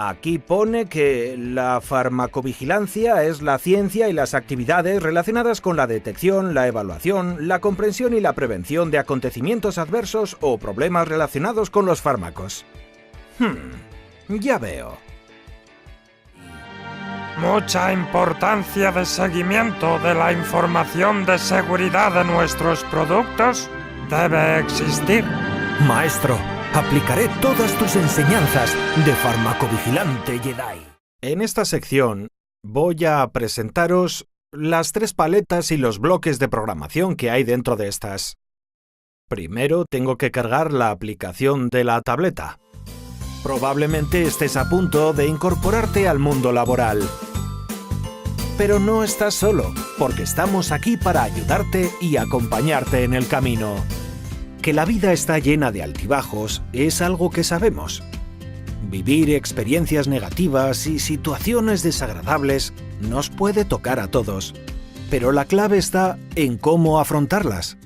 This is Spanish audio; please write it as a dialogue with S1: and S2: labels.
S1: Aquí pone que la farmacovigilancia es la ciencia y las actividades relacionadas con la detección, la evaluación, la comprensión y la prevención de acontecimientos adversos o problemas relacionados con los fármacos. Ya veo.
S2: Mucha importancia de seguimiento de la información de seguridad de nuestros productos debe existir.
S3: Maestro, aplicaré todas tus enseñanzas de farmacovigilante Jedi.
S1: En esta sección voy a presentaros las 3 paletas y los bloques de programación que hay dentro de estas. Primero tengo que cargar la aplicación de la tableta. Probablemente estés a punto de incorporarte al mundo laboral. Pero no estás solo, porque estamos aquí para ayudarte y acompañarte en el camino. Que la vida está llena de altibajos es algo que sabemos. Vivir experiencias negativas y situaciones desagradables nos puede tocar a todos, pero la clave está en cómo afrontarlas.